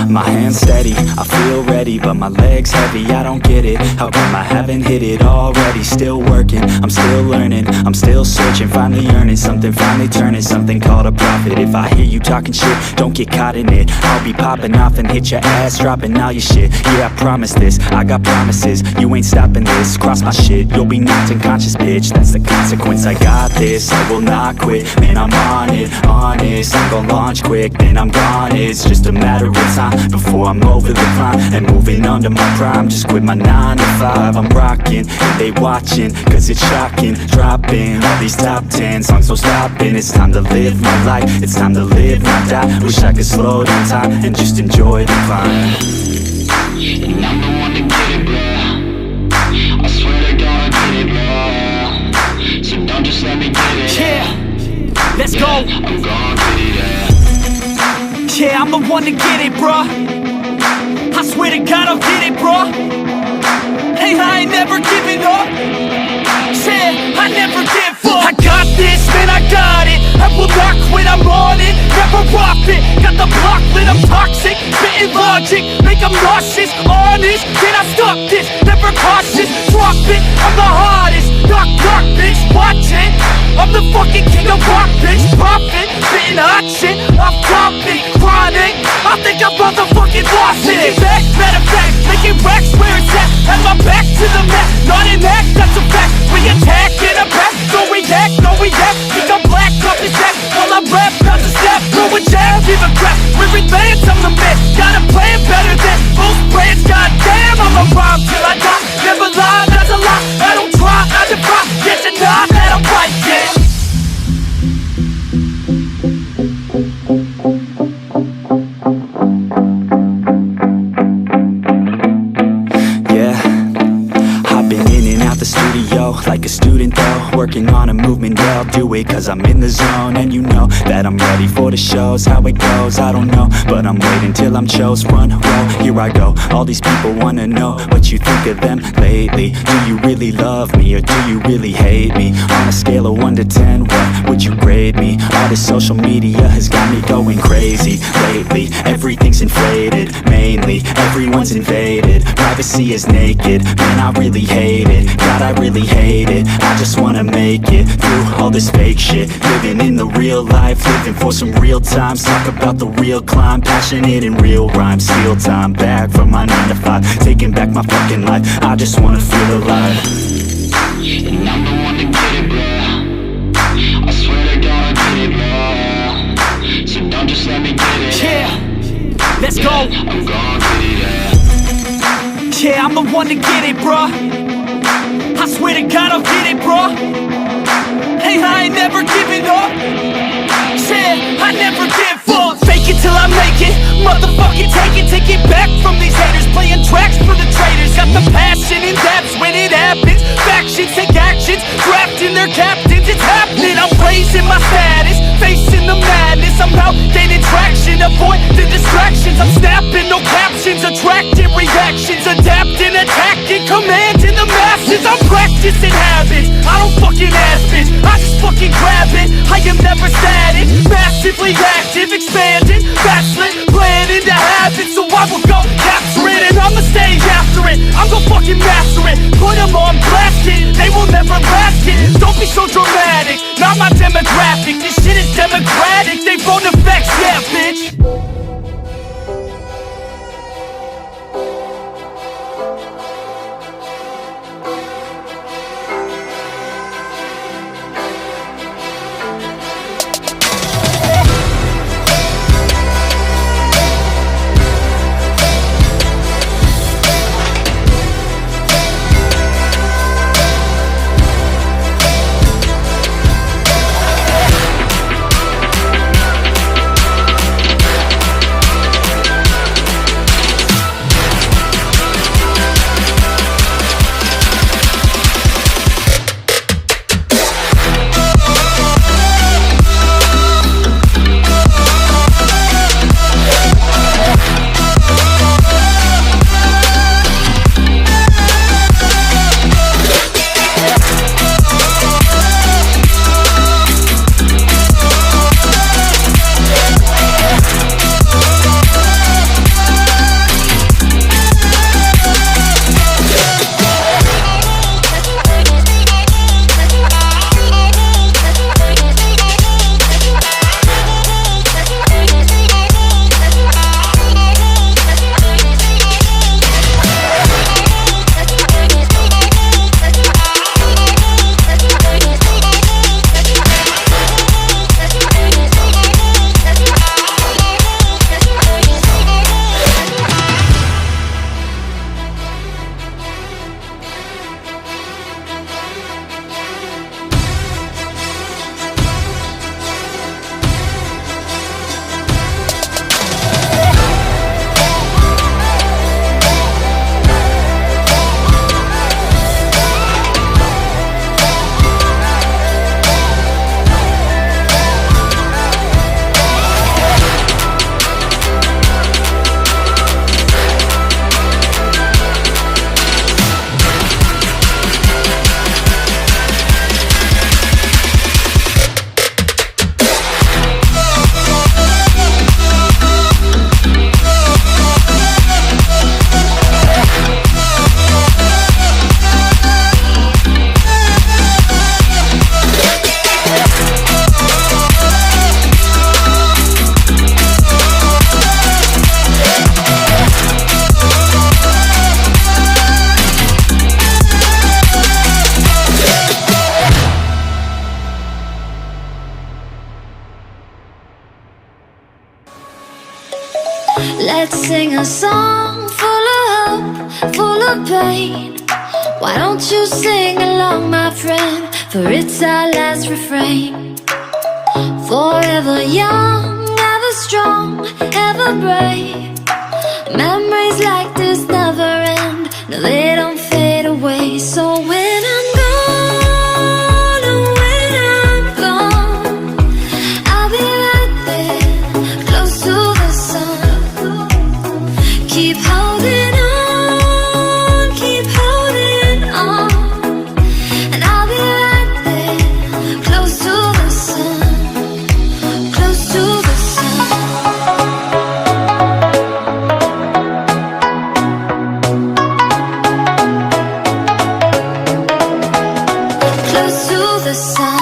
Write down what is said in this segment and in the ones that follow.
My hands steady, I feel ready, but my legs heavy, I don't get it. How come I haven't hit it already? Still working, I'm still learning, I'm still searching, finally earning something, finally turning something called a profit. If I hear you talking shit, don't get caught in it. I'll be popping off and hit your ass, dropping all your shit. Yeah, I promise this, I got promises, you ain't stopping this. Cross my shit, you'll be knocked unconscious, bitch. That's the consequence, I got this, I will not quit. Man, I'm on it, honest, I'm gon' launch quick, then I'm gone. It's just a matter of time before I'm over the climb and moving under my prime. Just quit my 9 to 5, I'm rocking and they watching, cause it's shocking. Dropping all these top 10 songs, so stopping. It's time to live my life, it's time to live, not die. Wish I could slow down time and just enjoy the climb. And I'm the one to get it, bro. I swear to God I get it, bro. So don't just let me get it. Yeah, let's go. I'm gon' get it, yeah, I'm the one to get it, bro. I swear to God I'll get it, bro. Hey, I ain't never giving up. Yeah, I never give up. I got this, man, I got it. I will not quit, I'm on it. Never off it. Got the block lit, I'm toxic. Spitting logic, make them nauseous. Honest, can I stop this? Never cautious, drop it. I'm the hardest. Knock, knock, bitch, watch it. I'm the fucking king of rock, bitch. Profit, spitting hot shit. Off topic, chronic. I think I'm motherfucking lost it. Making back, matter of fact, making racks where it's at. Have my back to the mat, not an act, that's a fact. We attack in a pack, don't react, no react. Think I'm black, up his neck, while I rap, bounce a step, throw a jab, give a crap. We're advanced, I'm the man, got a plan better than most brands. Goddamn, I'm a rhyme till I die. Never lie, that's a lie. I don't try, I defy. Yes and nah, that I'm right, yeah. Like a student though, working on a movement, yeah, I'll do it cause I'm in the zone. And you know that I'm ready for the shows. How it goes, I don't know, but I'm waiting till I'm chose. Front row, here I go. All these people wanna know what you think of them lately. Do you really love me or do you really hate me? On a scale of 1 to 10, what would you grade me? All this social media has got me going crazy lately. Everything's inflated, mainly everyone's invaded. Privacy is naked, man, I really hate it. God, I really hate it. I just wanna make it through all this fake shit. Living in the real life, living for some real times. Talk about the real climb, passionate in real rhymes. Steal time back from my 9 to 5, taking back my fucking life. I just wanna feel alive. and I'm the one to get it, bro. I swear to God I get it, bro. So don't just let me get it. Yeah, let's go. I'm gon' get it, yeah, I'm the one to get it, bro. I swear to God I'll get it, bro. Hey, I ain't never giving up. Yeah, I never give up. Fake it till I make it. Motherfucking take it back from these haters. Playing tracks for the traitors. Got the passion in depths when it happens. Factions take actions, drafting their captains. It's happening, I'm raising my status. Facing the madness, I'm out gaining traction. Avoid the distractions, I'm snapping, no captions. Attracting reactions, adapting, attacking, commanding the masses. I'm practicing habits, I don't fucking ask bitch, I just fucking grab it. I am never static, massively active, expanding, backslid, planning to happen. So I will go capture it and I'ma stay after it. I'm gon' fucking master it, put them on blast it. They will never last it, don't be so dramatic. Not my demographic, this shit is democratic. They phone effects, yeah bitch. Let's sing a song full of hope, full of pain. Why don't you sing along, my friend? For it's our last refrain. Forever young, ever strong, ever brave. Memories like this never end. No, they don't fade away. So when I'm gone, oh, when I'm gone, I'll be right there, close to the sun. Keep holding on, keep holding on, and I'll be right there, close to the sun, close to the sun. Close to the sun.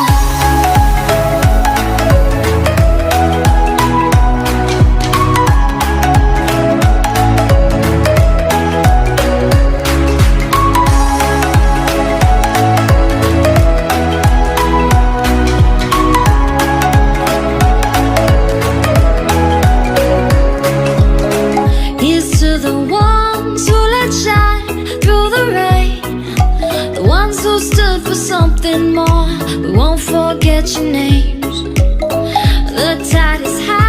Here's to the ones who let shine through the rain, the ones who stood for something more. We won't forget your names. The tide is high.